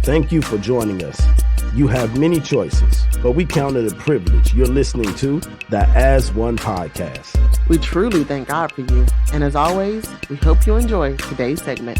Thank you for joining us. You have many choices, but we count it a privilege. You're listening to the As One podcast. We truly thank God for you. And as always, we hope you enjoy today's segment.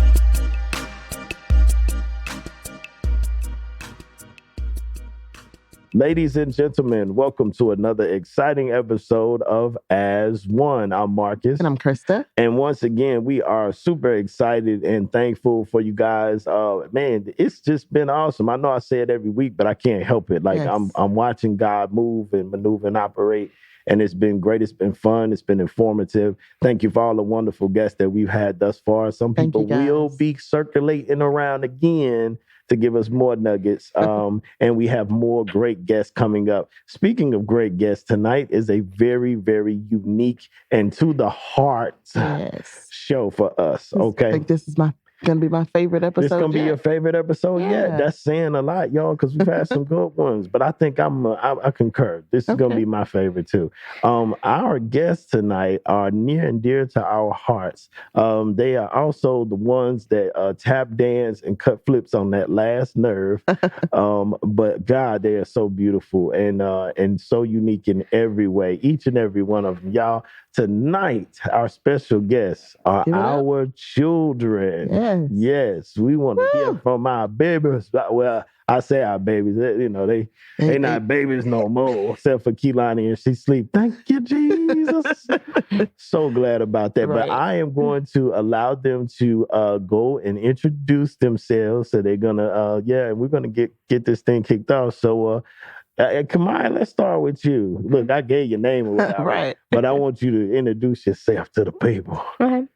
Ladies and gentlemen, welcome to another exciting episode of As One. I'm Marcus. And I'm Krista. And once again, we are super excited and thankful for you guys. Man, it's just been awesome. I know I say it every week, but I can't help it. Like, Yes. I'm watching God move and maneuver and operate. And it's been great. It's been fun. It's been informative. Thank you for all the wonderful guests that we've had thus far. Some Thank people you, guys. will be circulating around again to give us more nuggets. And we have more great guests coming up. Speaking of great guests, tonight is a very, very unique and to the heart Yes. show for us. Okay. I think this is going to be my favorite episode. This gonna be your favorite episode? Yeah, that's saying a lot, y'all, because we've had some good ones. But I think I concur. This is gonna be my favorite too. Our guests tonight are near and dear to our hearts. They are also the ones that tap dance and cut flips on that last nerve. But God, they are so beautiful and so unique in every way. Each and every one of them, y'all. Tonight, our special guests are our children. Yes, we want to hear from our babies. Well, I say our babies. You know, they not babies no more, except for Keelani and she sleep. Thank you, Jesus. So glad about that. Right. But I am going to allow them to go and introduce themselves. So they're gonna, and we're gonna get this thing kicked off. So. Kamai, let's start with you. Look, I gave your name away, right? But I want you to introduce yourself to the people. Okay.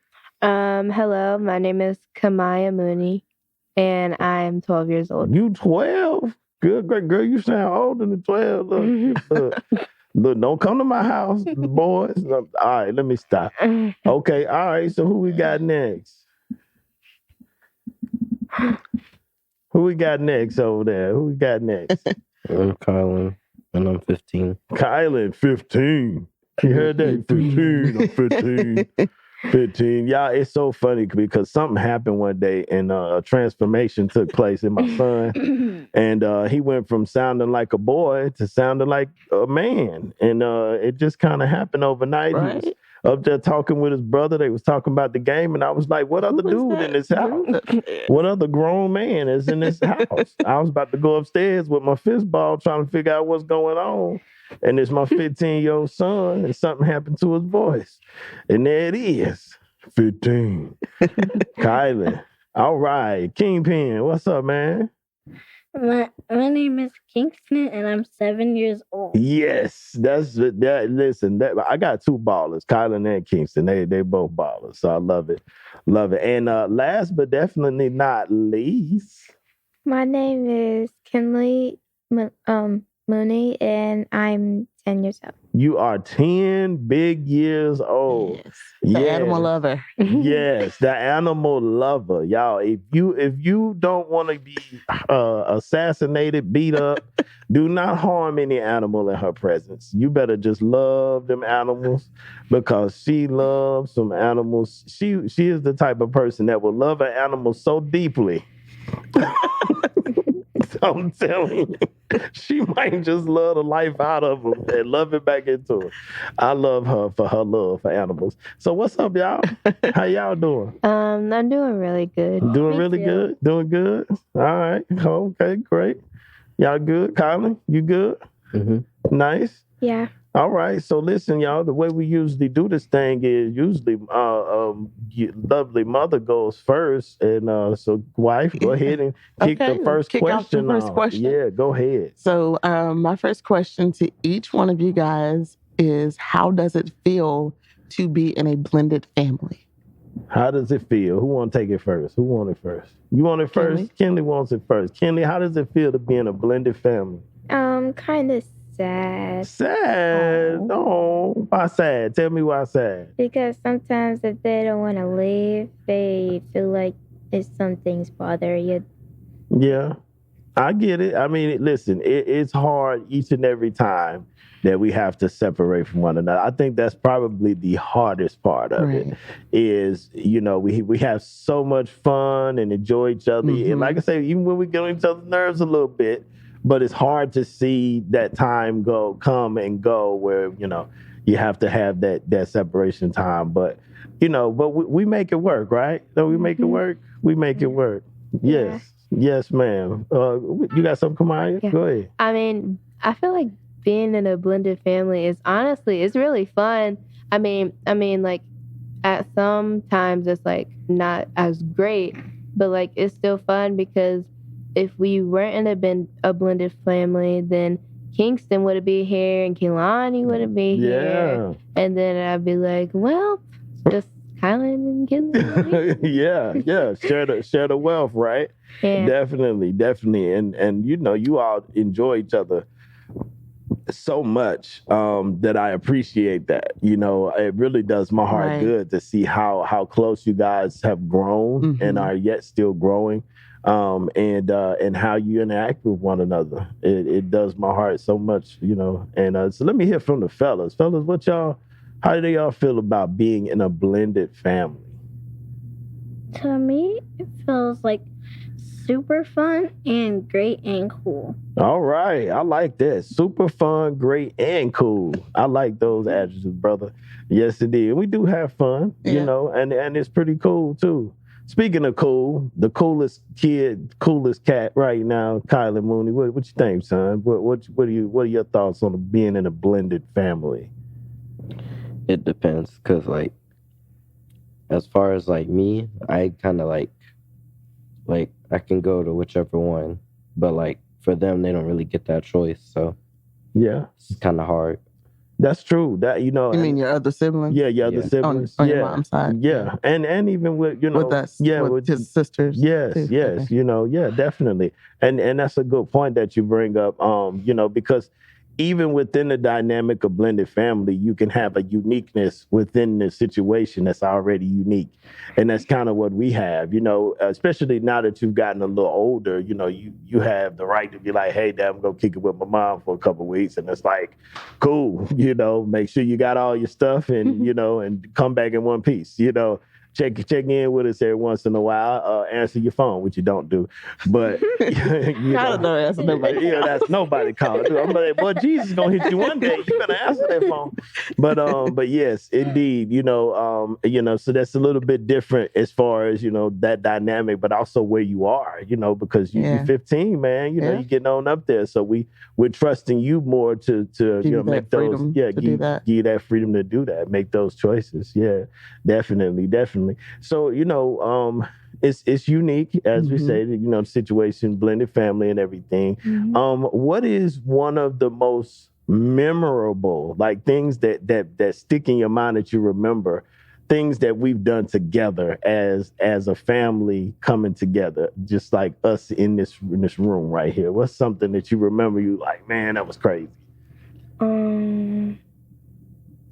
Hello, my name is Kamaya Mooney, and I'm 12 years old. You 12? Good, great girl. You sound older than 12. Look, don't come to my house, boys. All right, let me stop. Okay, all right. So who we got next? Who we got next over there? Who we got next? I'm Kylan, and I'm 15. Kylan, 15. You heard that? 15. I'm 15. 15. Y'all, it's so funny because something happened one day and a transformation took place in my son. And he went from sounding like a boy to sounding like a man. And it just kind of happened overnight. Right. He was up there talking with his brother. They was talking about the game. And I was like, what other dude in this house? What other grown man is in this house? I was about to go upstairs with my fist ball trying to figure out what's going on. And it's my 15-year-old son, and something happened to his voice. And there it is, 15. Kylan. All right. Kingpin, what's up, man? My name is Kingston, and I'm 7 years old. Yes, that. Listen, I got two ballers, Kylan and Kingston. They both ballers, so I love it. And last but definitely not least, my name is Kinley Mooney, and I'm 10 years old. You are 10 big years old. Yes. The animal lover. Yes, the animal lover. Y'all, if you don't want to be assassinated, beat up, do not harm any animal in her presence. You better just love them animals because she loves some animals. She is the type of person that will love an animal so deeply. I'm telling you, she might just love the life out of them and love it back into her. I love her for her love for animals. So what's up, y'all? How y'all doing? I'm doing really good. Doing really good? Doing good? All right. Okay, great. Y'all good? Colin, you good? Mm-hmm. Nice. Yeah. All right. So listen, y'all, the way we usually do this thing is usually lovely mother goes first. And so wife, go ahead and kick the first question off. Yeah, go ahead. So my first question to each one of you guys is, how does it feel to be in a blended family? How does it feel? Who want to take it first? Who want it first? You want it first? Kinley wants it first. Kinley, how does it feel to be in a blended family? Kind of sad. Sad? No. Why sad? Tell me why sad. Because sometimes if they don't want to leave, they feel like something's bothering you. Yeah. I get it. I mean, listen, it's hard each and every time that we have to separate from one another. I think that's probably the hardest part of it is, we have so much fun and enjoy each other. Mm-hmm. And like I say, even when we get on each other's nerves a little bit, but it's hard to see that time come and go where, you have to have that separation time. But, we make it work, right? So we make it work. We make it work. Yes. Yes, ma'am. You got something, Kamaya? Yeah. Go ahead. I mean, I feel like being in a blended family is honestly, it's really fun. I mean, like at some times it's like not as great, but like it's still fun because if we weren't in a blended family, then Kingston wouldn't be here and Kehlani wouldn't be here. And then I'd be like, well, just Kylan and Kinley. yeah. Share the wealth, right? Yeah. Definitely. And you all enjoy each other so much that I appreciate that. It really does my heart good to see how close you guys have grown and are yet still growing. And how you interact with one another. It does my heart so much, And so let me hear from the fellas. Fellas, how do y'all feel about being in a blended family? To me, it feels like super fun and great and cool. All right. I like that. Super fun, great, and cool. I like those adjectives, brother. Yes, indeed. And we do have fun, and it's pretty cool, too. Speaking of cool, the coolest cat right now, Kylan Mooney. What you think, son? What are your thoughts on being in a blended family? It depends, because like as far as like me, I kind of like I can go to whichever one, but like for them, they don't really get that choice, so yeah, it's kind of hard. That's true. That you mean your other siblings? Yeah, your other siblings. On your mom's side. Yeah, and even with with us, with his sisters. Yes, too. yes, Okay. definitely. And that's a good point that you bring up. Because even within the dynamic of blended family, you can have a uniqueness within the situation that's already unique. And that's kind of what we have, especially now that you've gotten a little older, you have the right to be like, hey, Dad, I'm going to kick it with my mom for a couple of weeks. And it's like, cool, make sure you got all your stuff and, and come back in one piece, Check in with us every once in a while. Answer your phone, which you don't do. But I don't know. Answer nobody. That's nobody calling. I'm like, boy, Jesus gonna hit you one day. You better answer that phone. But yes, indeed. So that's a little bit different as far as that dynamic, but also where you are. Because you're 15, man. You're getting on up there. So we're trusting you more to make those. Yeah, give you that freedom to do that. Make those choices. Yeah, definitely. So, it's unique, as we say, the situation, blended family and everything. What is one of the most memorable, like things that stick in your mind that you remember, things that we've done together as a family coming together, just like us in this room right here? What's something that you remember you like, man, that was crazy?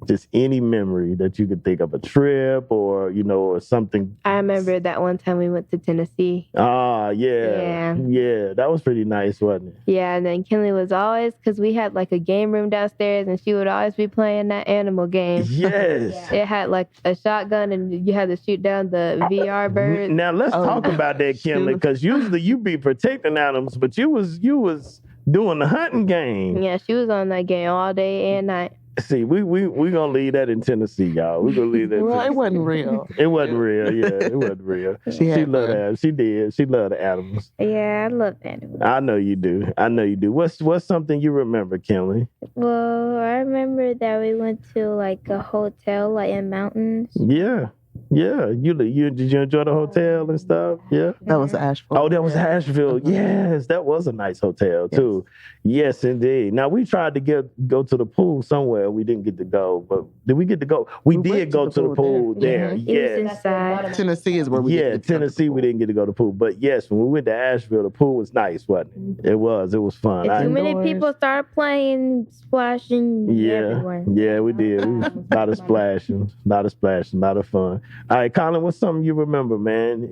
Just any memory that you could think of, a trip or, or something. I remember that one time we went to Tennessee. Ah, yeah. Yeah, that was pretty nice, wasn't it? Yeah, and then Kinley was always, because we had like a game room downstairs and she would always be playing that animal game. Yes. It had like a shotgun and you had to shoot down the VR birds. Now, let's talk about that, Kinley, because usually you be protecting animals, but you was doing the hunting game. Yeah, she was on that game all day and night. See, we gonna leave that in Tennessee, y'all. We gonna leave that. Well, it wasn't real. It wasn't real. Yeah, it wasn't real. She loved animals. She did. She loved the animals. Yeah, I love animals. I know you do. What's something you remember, Kinley? Well, I remember that we went to like a hotel, like in mountains. Yeah. Did you enjoy the hotel and stuff? Yeah. That was Asheville. Oh, that was Asheville. Yes, that was a nice hotel too. Yes, indeed. Now we tried to go to the pool somewhere. We didn't get to go, but did we get to go? We did go to the pool there. It Yes. was inside. Tennessee is where we Yeah, Tennessee, we didn't get to go to the pool. But yes, when we went to Asheville, the pool was nice, wasn't it? It was fun. Too many people started playing, splashing everywhere. Yeah, we did. A lot of splashing, a lot of fun. All right, Colin, what's something you remember, man?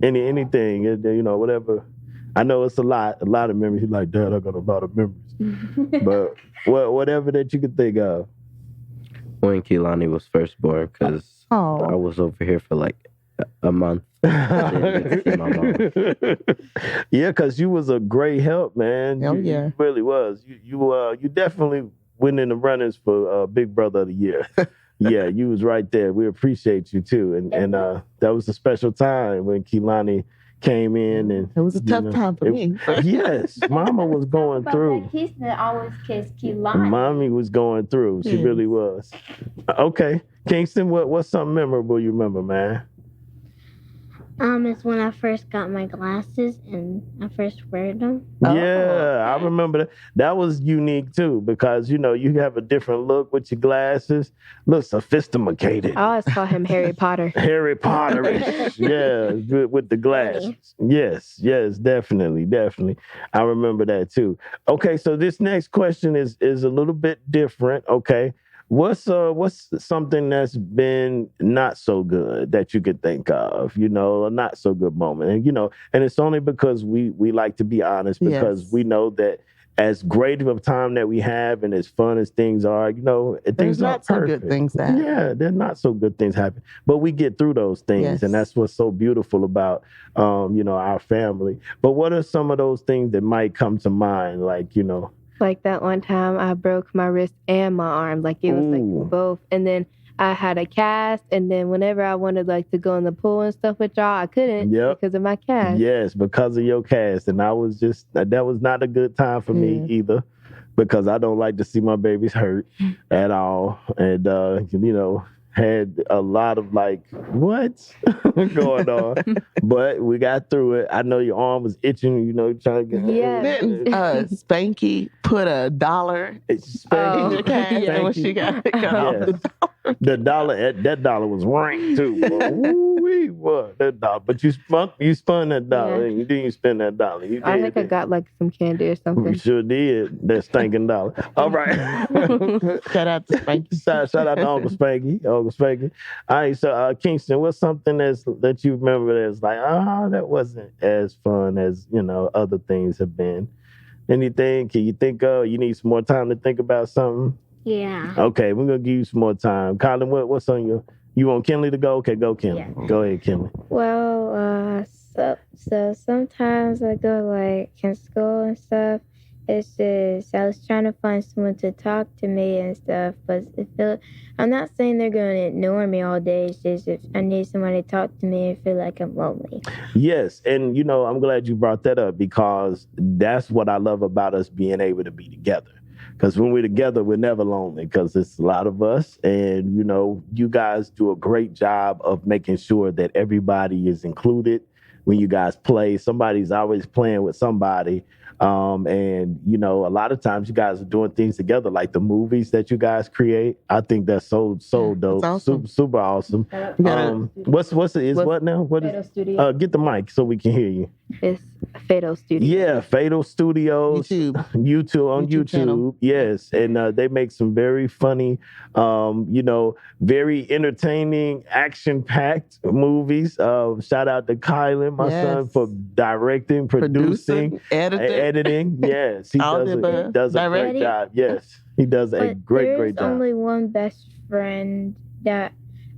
Anything, whatever. I know it's a lot of memories. He's like, Dad, I got a lot of memories. But whatever that you could think of. When Kehlani was first born, because I was over here for like a month. I didn't get to see my mom. Yeah, because you was a great help, man. You really was. You definitely went in the runnings for Big Brother of the Year. Yeah, you was right there. We appreciate you too, and that was a special time when Kehlani came in, and it was a tough time for me. Yes, Mama was going through. Kingston always kiss Kehlani. Mommy was going through. She really was. Okay, Kingston, what's something memorable you remember, man? It's when I first got my glasses and I first wear them. Yeah, I remember that. That was unique too, because you have a different look with your glasses. Look sophisticated. I always call him Harry Potter. Harry Potterish. Yeah, with the glasses. Yes, definitely. I remember that too. Okay, so this next question is a little bit different. Okay. What's something that's been not so good that you could think of, a not so good moment? And and it's only because we like to be honest, because we know that as great of a time that we have and as fun as things are, things aren't perfect. So good things that happen. Yeah, they're not so good things happen. But we get through those things, and that's what's so beautiful about our family. But what are some of those things that might come to mind, like, Like that one time I broke my wrist and my arm. Like it was like both. And then I had a cast. And then whenever I wanted like to go in the pool and stuff with y'all, I couldn't because of my cast. Yes, because of your cast. And that was not a good time for me either, because I don't like to see my babies hurt at all. And, had a lot of like, what going on? But we got through it. I know your arm was itching, trying to get Then Spanky put $1 in your cash, and when she got off the dollar, that dollar was ranked too. Ooh-wee, what that dollar? But you spun that dollar, and you didn't spend that dollar. I think I got like some candy or something. We sure did. That stinking dollar. All right. Shout out to Spanky. Shout out to Uncle Spanky. All right, so Kingston, what's something that you remember that's like, that wasn't as fun as other things have been? Anything? Can you think of? You need some more time to think about something? Yeah. Okay, we're gonna give you some more time. Colin, what's on your? You want Kinley to go? Okay, go Kinley. Yeah. Go ahead, Kinley. Well, so sometimes I go like in school and stuff. It's just I was trying to find someone to talk to me and stuff, but I'm not saying they're going to ignore me all day. It's just if I need someone to talk to me and feel like I'm lonely. Yes, and I'm glad you brought that up, because that's what I love about us being able to be together. Because when we're together, we're never lonely, because it's a lot of us. And, you guys do a great job of making sure that everybody is included when you guys play. Somebody's always playing with somebody. And, a lot of times you guys are doing things together, like the movies that you guys create. I think that's so dope. Awesome. Super awesome. What now? What is Studio. Get the mic so we can hear you. It's Fatal Studios. Yeah, Fatal Studios. YouTube channel. Yes. And they make some very funny, very entertaining, action-packed movies. Shout out to Kylan, my son, for directing, producing, editing. Yes, he does a great job. Yes, he does a great job. There's only one best friend that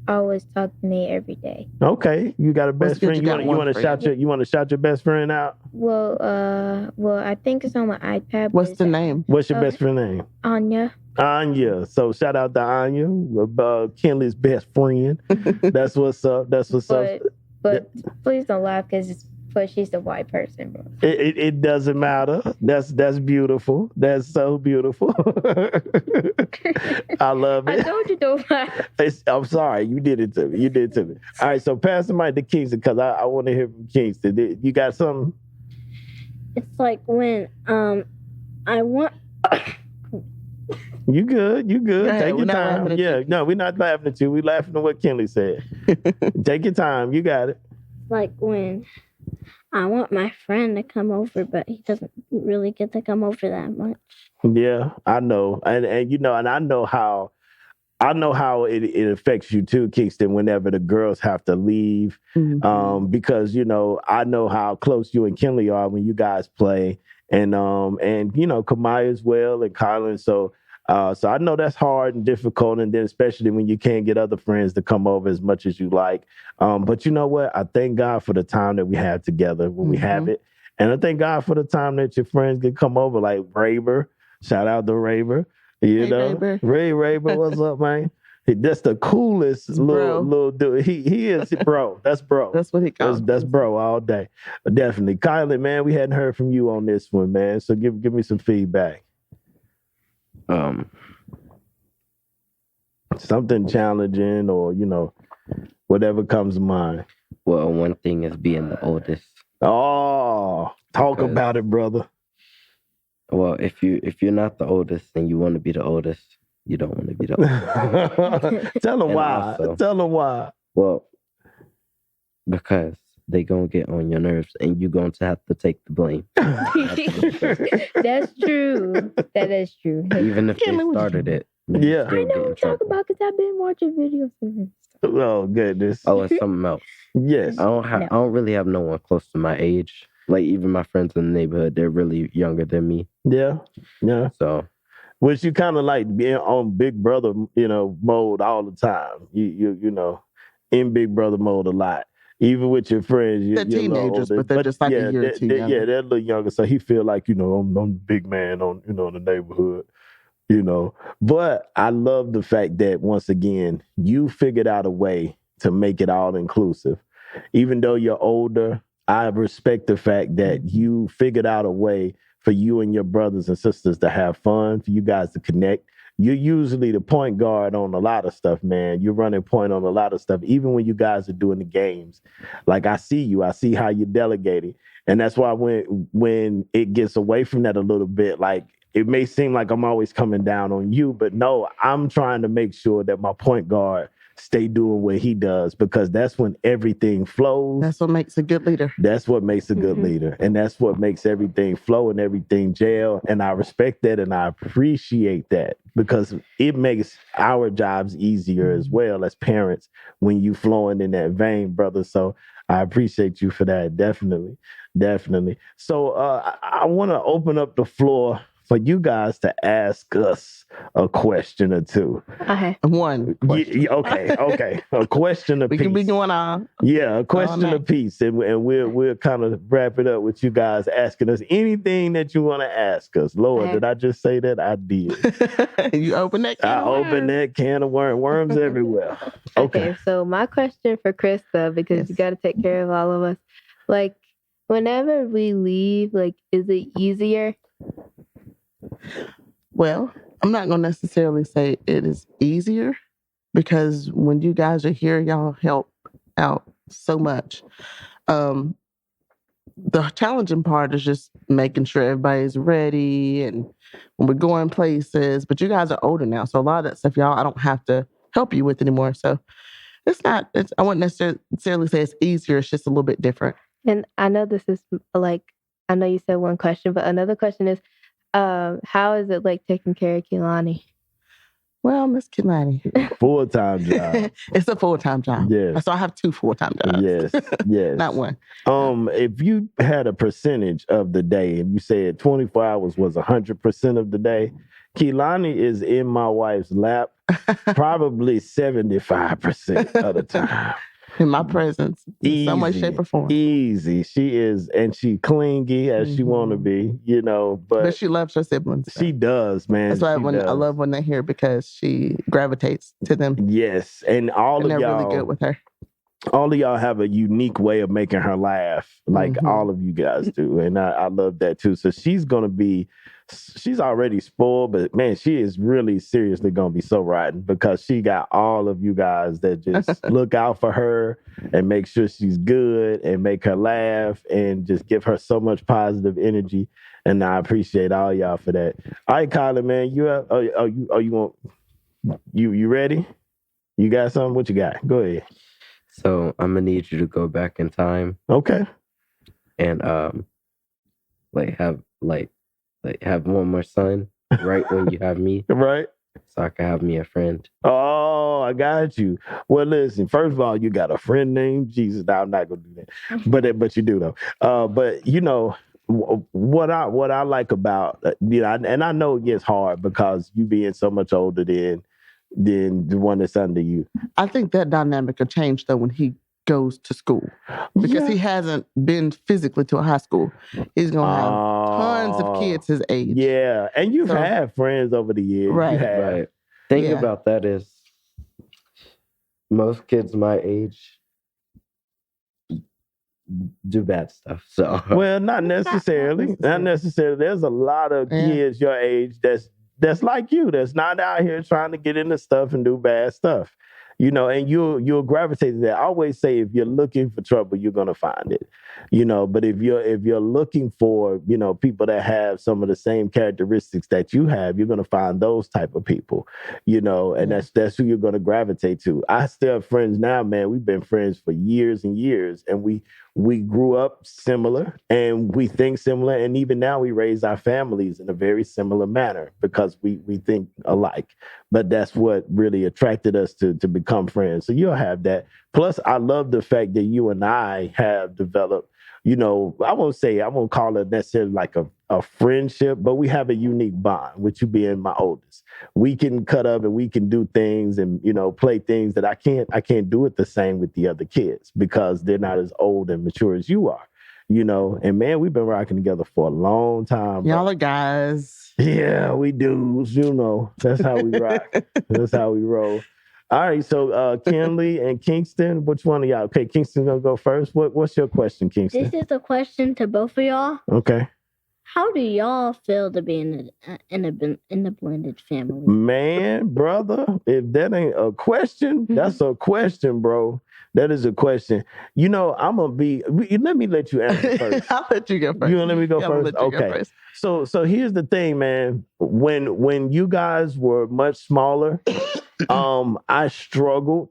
always talks to me every day. Okay, you got a best friend. You want to shout your best friend out? Well, I think it's on my iPad. What's the name? What's your best friend name? Anya. So shout out to Anya, Kinley's best friend. That's what's up. But please don't laugh, because she's a white person, bro. It doesn't matter. That's beautiful. That's so beautiful. I love it. I told you don't laugh. I'm sorry. You did it to me. All right, so pass the mic to Kingston, because I want to hear from Kingston. You got something? It's like when I want... You good. Yeah, Take your time. Yeah, no, we're not laughing at you. We're laughing at what Kinley said. Take your time. You got it. Like when I want my friend to come over, but he doesn't really get to come over that much. Yeah, I know. And I know how I know how it affects you too, Kingston, whenever the girls have to leave. Because, you know, I know how close you and Kinley are when you guys play. And you know, Kamaya as well and Kylan. So I know that's hard and difficult, and then especially when you can't get other friends to come over as much as you like. But you know what? I thank God for the time that we have together when we have it. And I thank God for the time that your friends can come over, like Raver. Shout out to Raver. You know, Raver. Ray Raver, what's up, man? That's the coolest little dude. He is bro. That's bro. That's what he calls. That's bro all day. Definitely. Kylie, man, we hadn't heard from you on this one, man. So give me some feedback. Something challenging or, you know, whatever comes to mind. Well, one thing is being the oldest. Oh, talk about it, brother. Well, if you're not the oldest and you want to be the oldest, you don't want to be the oldest. Tell them why. Also, tell them why. Well, because they gonna get on your nerves and you're going to have to take the blame. That's true. That is true. Even if they started it. Yeah. I know what I'm talking about because I've been watching videos of it. Oh, goodness. Oh, it's something else. Yes. I don't really have no one close to my age. Like, even my friends in the neighborhood, they're really younger than me. Yeah. Yeah. So, which you kind of like being on Big Brother, you know, mode all the time. You know, in Big Brother mode a lot. Even with your friends, they're teenagers, but they're just like a year or two younger. Yeah, they're a little younger. So he feel like, you know, I'm the big man on, you know, the neighborhood, you know. But I love the fact that, once again, you figured out a way to make it all inclusive. Even though you're older, I respect the fact that you figured out a way for you and your brothers and sisters to have fun, for you guys to connect. You're usually the point guard on a lot of stuff, man. You're running point on a lot of stuff, even when you guys are doing the games. Like, I see you. I see how you're delegating. And that's why when it gets away from that a little bit, like, it may seem like I'm always coming down on you, but no, I'm trying to make sure that my point guard stay doing what he does, because that's when everything flows. That's what makes a good leader. That's what makes a good leader. And that's what makes everything flow and everything gel. And I respect that and I appreciate that, because it makes our jobs easier as well as parents when you flowing in that vein, brother. So I appreciate you for that. Definitely. Definitely. So I want to open up the floor for you guys to ask us a question or two. Okay. One question. Okay. A question apiece. We can be going on. Yeah, a question apiece. And we'll kind of wrap it up with you guys asking us anything that you want to ask us. Lord, did I just say that? I did. You open that can of worms. Opened that can of worms everywhere. Okay, so my question for Krista, because you got to take care of all of us. Like, whenever we leave, like, is it easier? Well, I'm not going to necessarily say it is easier, because when you guys are here, y'all help out so much. The challenging part is just making sure everybody's ready and when we're going places. But you guys are older now, so a lot of that stuff, y'all, I don't have to help you with anymore. So I wouldn't necessarily say it's easier. It's just a little bit different. And I know this is like, I know you said one question, but another question is, how is it like taking care of Kehlani? Well, Miss Kehlani, full-time job. It's a full-time job. Yes. So I have 2 full-time jobs. Yes. Not one. If you had a percentage of the day, and you said 24 hours was 100% of the day, Kehlani is in my wife's lap probably 75% of the time. In my presence, in some way, shape, or form. Easy. She is, and she clingy as she want to be, you know. But she loves her siblings. So. She does, man. That's why I love when they're here, because she gravitates to them. Yes, and they're really good with her. All of y'all have a unique way of making her laugh, like all of you guys do, and I love that too. So she's already spoiled, but man, she is really seriously gonna be so rotten, because she got all of you guys that just look out for her and make sure she's good and make her laugh and just give her so much positive energy. And I appreciate all y'all for that. All right, Kyler, man, you ready? You got something? What you got? Go ahead. So I'm gonna need you to go back in time. Okay. And have one more son right when you have me. Right. so I can have me a friend. Oh, I got you. Well, listen. First of all, you got a friend named Jesus. Now, I'm not gonna do that, but you do though. But you know what I like about and I know it gets hard because you being so much older than the one that's under you. I think that dynamic will change though when he goes to school because he hasn't been physically to a high school. He's gonna have tons of kids his age. Yeah, and you've had friends over the years, right? You have. Right. Thing about that is, most kids my age do bad stuff. So well, not necessarily. Not necessarily. There's a lot of kids your age that's like you, that's not out here trying to get into stuff and do bad stuff. You know, and you'll gravitate to that. I always say if you're looking for trouble, you're gonna find it. You know, but if you're looking for, you know, people that have some of the same characteristics that you have, you're gonna find those type of people, you know, and that's who you're gonna gravitate to. I still have friends now, man. We've been friends for years and years, and we grew up similar and we think similar, and even now we raise our families in a very similar manner because we think alike. But that's what really attracted us to become friends. So you'll have that. Plus, I love the fact that you and I have developed, you know, I won't call it necessarily like a friendship, but we have a unique bond with you being my oldest. We can cut up and we can do things and, you know, play things that I can't do it the same with the other kids because they're not as old and mature as you are, you know. And man, we've been rocking together for a long time. Y'all are guys. Yeah, we do. You know, that's how we rock. That's how we roll. All right, so Kinley and Kingston, which one of y'all? Okay, Kingston's gonna go first. What's your question, Kingston? This is a question to both of y'all. Okay. How do y'all feel to be in a blended family? Man, brother, if that ain't a question, that's a question, bro. That is a question. You know, I'm gonna be. Let me let you answer first. I'll let you go first. You gonna let me go first? Okay. So here's the thing, man. When you guys were much smaller, I struggled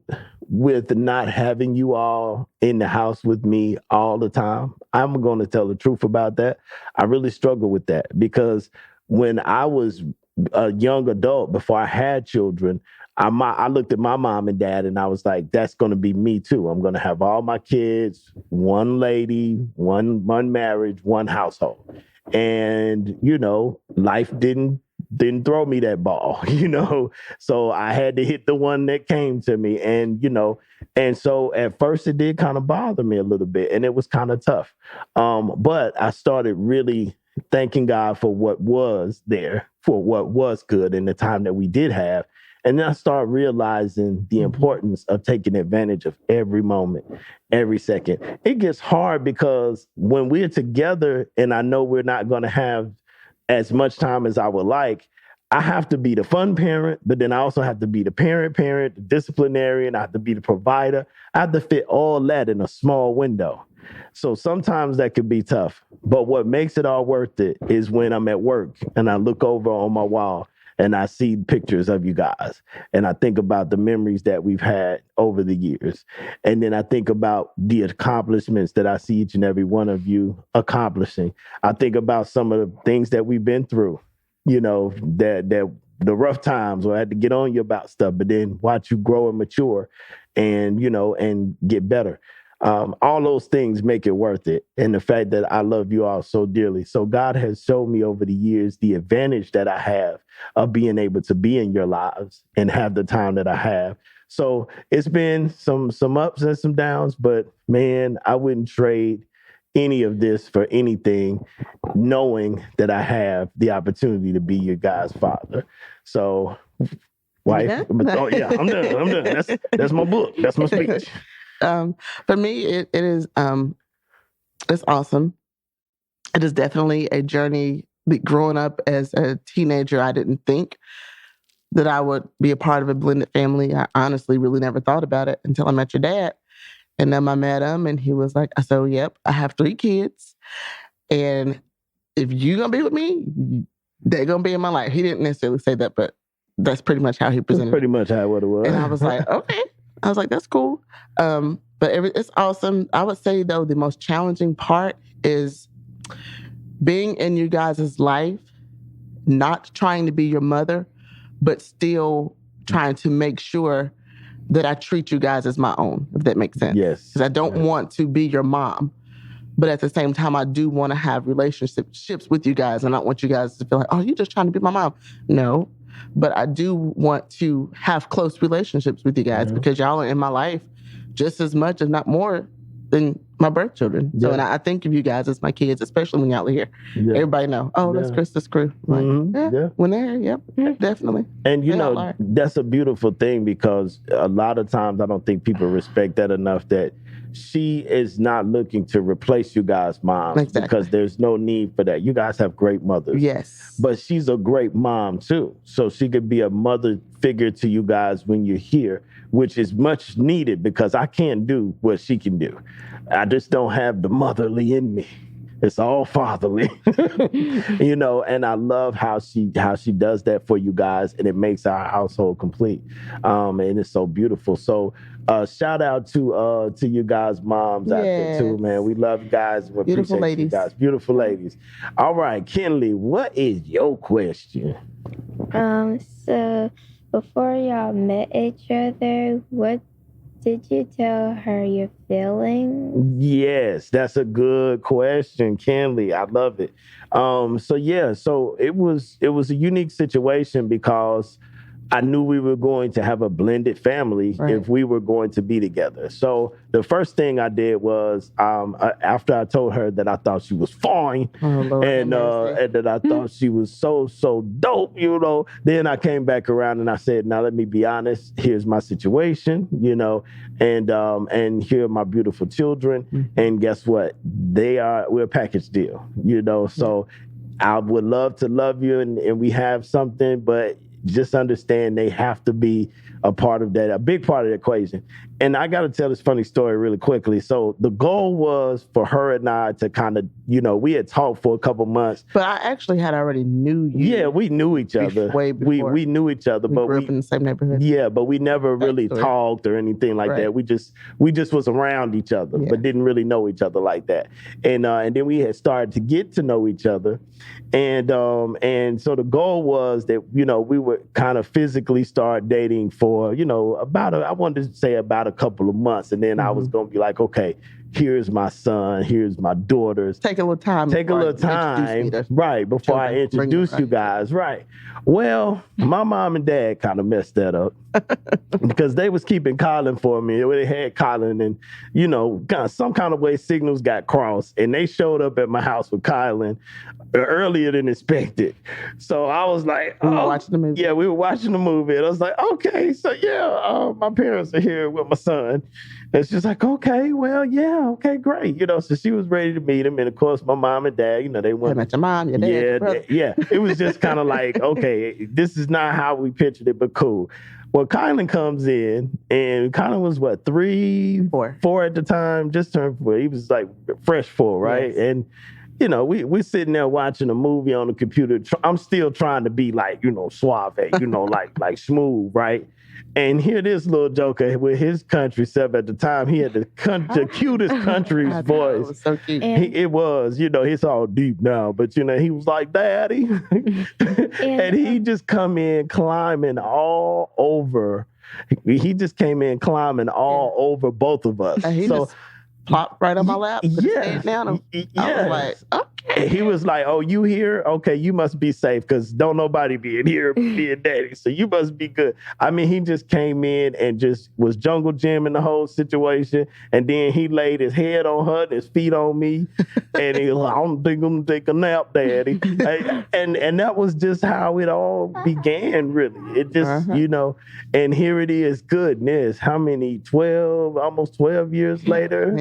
with not having you all in the house with me all the time. I'm going to tell the truth about that. I really struggled with that because when I was a young adult, before I had children, I looked at my mom and dad and I was like, that's going to be me too. I'm going to have all my kids, one lady, one marriage, one household. And, you know, life didn't throw me that ball, you know? So I had to hit the one that came to me. And, you know, and so at first it did kind of bother me a little bit and it was kind of tough. But I started really thanking God for what was there, for what was good in the time that we did have. And then I started realizing the importance of taking advantage of every moment, every second. It gets hard because when we're together and I know we're not going to have as much time as I would like, I have to be the fun parent, but then I also have to be the parent, the disciplinarian. I have to be the provider. I have to fit all that in a small window. So sometimes that could be tough. But what makes it all worth it is when I'm at work and I look over on my wall and I see pictures of you guys. And I think about the memories that we've had over the years. And then I think about the accomplishments that I see each and every one of you accomplishing. I think about some of the things that we've been through, you know, that the rough times where I had to get on you about stuff, but then watch you grow and mature and, you know, and get better. All those things make it worth it. And the fact that I love you all so dearly. So God has shown me over the years the advantage that I have of being able to be in your lives and have the time that I have. So it's been some ups and some downs, but man, I wouldn't trade any of this for anything, knowing that I have the opportunity to be your guys' father. So, wife, oh yeah, I'm done. That's my book. That's my speech. For me, it is it's awesome. It is definitely a journey. Growing up as a teenager, I didn't think that I would be a part of a blended family. I honestly really never thought about it until I met your dad. And then I met him and he was like, so yep, I have 3 kids. And if you're going to be with me, they're going to be in my life. He didn't necessarily say that, but that's pretty much how he presented it. That's pretty much how it was. And I was like, okay. I was like, that's cool. But it's awesome. I would say, though, the most challenging part is being in you guys' life, not trying to be your mother, but still trying to make sure that I treat you guys as my own, if that makes sense. Yes. Because I don't want to be your mom. But at the same time, I do want to have relationships with you guys. And I don't want you guys to feel like, oh, you're just trying to be my mom. No. But I do want to have close relationships with you guys because y'all are in my life just as much, if not more, than my birth children. So, and I think of you guys as my kids, especially when y'all are here. Yeah. Everybody know, that's Krista's crew. Like, when they're here, definitely. And, that's a beautiful thing because a lot of times I don't think people respect that enough, that she is not looking to replace you guys' moms because there's no need for that. You guys have great mothers. Yes. But she's a great mom, too. So she could be a mother figure to you guys when you're here, which is much needed because I can't do what she can do. I just don't have the motherly in me. It's all fatherly, and I love how she does that for you guys, and it makes our household complete. And it's so beautiful. So shout out to you guys' moms out there too, man. We love you guys. We Beautiful appreciate ladies. you guys. Beautiful ladies. All right, Kenley, what is your question? So before y'all met each other, what did you tell her your feelings? Yes, that's a good question, Kenley. I love it. So it was a unique situation because I knew we were going to have a blended family if we were going to be together. So the first thing I did was after I told her that I thought she was fine and that I thought she was so dope, then I came back around and I said, now let me be honest. Here's my situation, and here are my beautiful children. And guess what? We're a package deal, So I would love to love you and we have something, but just understand they have to be a part of that, a big part of the equation. And I got to tell this funny story really quickly. So the goal was for her and I to kind of, we had talked for a couple months. But I actually had already knew you. Yeah, we knew each other. Way before. We knew each other. We grew up in the same neighborhood. Yeah, but we never really talked or anything like that. We just was around each other, but didn't really know each other like that. And then we had started to get to know each other. And so the goal was that, we would kind of physically start dating for, I wanted to say about a couple of months. And then I was going to be like, okay, here's my son, here's my daughters. Take a little time. Right, before I introduce you guys. Right. Well, my mom and dad kind of messed that up because they was keeping Colin for me. They had Colin and, some kind of way signals got crossed and they showed up at my house with Colin earlier than expected. So I was like, we were watching the movie. Yeah, we were watching the movie. And I was like, okay, so my parents are here with my son. And she's like, okay, well, yeah, okay, great. So she was ready to meet him. And of course, my mom and dad, they went. Met your mom, your dad, your brother. Yeah. It was just kind of like, okay, this is not how we pictured it, but cool. Well, Kylan comes in, and Kylan was what, 4 at the time, just turned 4. He was like fresh 4, right? Yes. And we're sitting there watching a movie on the computer. I'm still trying to be like, suave, like smooth, right? And here this little joker with his country stuff at the time, he had the cutest country's voice. It was so cute. It was, it's all deep now, but he was like, Daddy. And he just come in climbing all over. He just came in climbing all over both of us. So plopped right on my lap. Yeah. I was like, okay. He was like, oh, you here? Okay, you must be safe because don't nobody be in here being daddy. So you must be good. I mean, he just came in and just was jungle gymming the whole situation. And then he laid his head on her and his feet on me. And he was like, I don't think I'm going to take a nap, Daddy. and that was just how it all began, really. It just, and here it is, goodness, how many, almost 12 years later?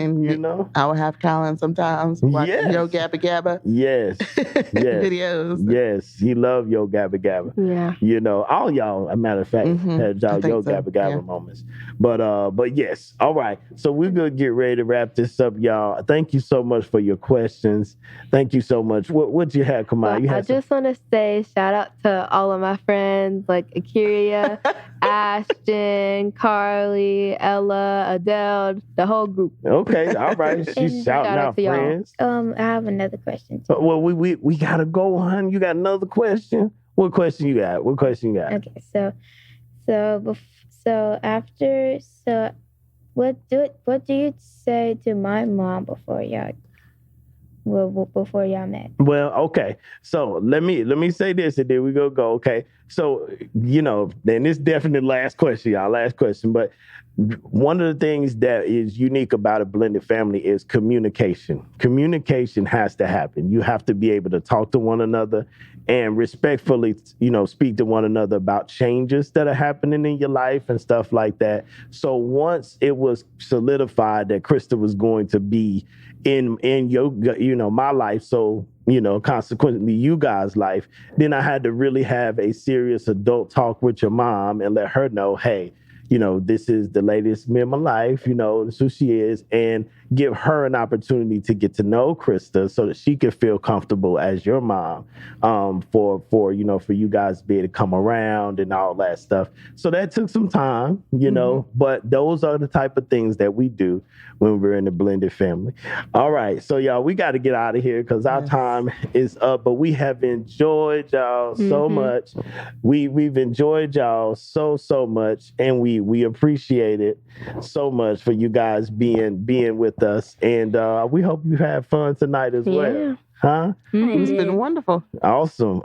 I would have Colin sometimes watching Yo Gabba Gabba. Yes. Videos. Yes. He loved Yo Gabba Gabba. Yeah. All y'all, as a matter of fact, had y'all Yo Gabba Gabba moments. But yes. All right. So we're going to get ready to wrap this up, y'all. Thank you so much for your questions. Thank you so much. What you have, Kamai? I just want to say shout out to all of my friends like Akiria, Ashton, Carly, Ella, Adele, the whole group. Okay, all right. She's shouting out friends. I have another question too. Well, we gotta go, hon. You got another question? What question you got? Okay, what do you say to my mom before y'all met? Well, okay. So let me say this, and then we go. Okay. So then this definitely last question, y'all. Last question, but one of the things that is unique about a blended family is communication. Communication has to happen. You have to be able to talk to one another and respectfully, speak to one another about changes that are happening in your life and stuff like that. So once it was solidified that Krista was going to be in your, my life, so consequently you guys' life, then I had to really have a serious adult talk with your mom and let her know, hey, this is the latest me in my life, this is who she is, and give her an opportunity to get to know Krista so that she can feel comfortable as your mom, for you guys to be able to come around and all that stuff. So that took some time, but those are the type of things that we do when we're in a blended family. All right. So y'all, we got to get out of here because our time is up, but we have enjoyed y'all so much. We've enjoyed y'all so much, and we appreciate it so much for you guys being with us, and we hope you have fun tonight as well. Huh? It's been wonderful. Awesome.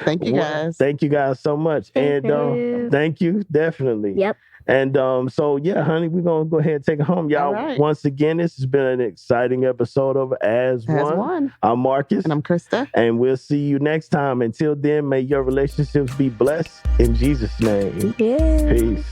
Thank you guys. Thank you guys so much. Thank you, definitely. Yep. And so yeah, honey, we're gonna go ahead and take it home. Y'all, right. Once again, this has been an exciting episode of As One. I'm Marcus. And I'm Krista. And we'll see you next time. Until then, may your relationships be blessed in Jesus' name. Yeah. Peace.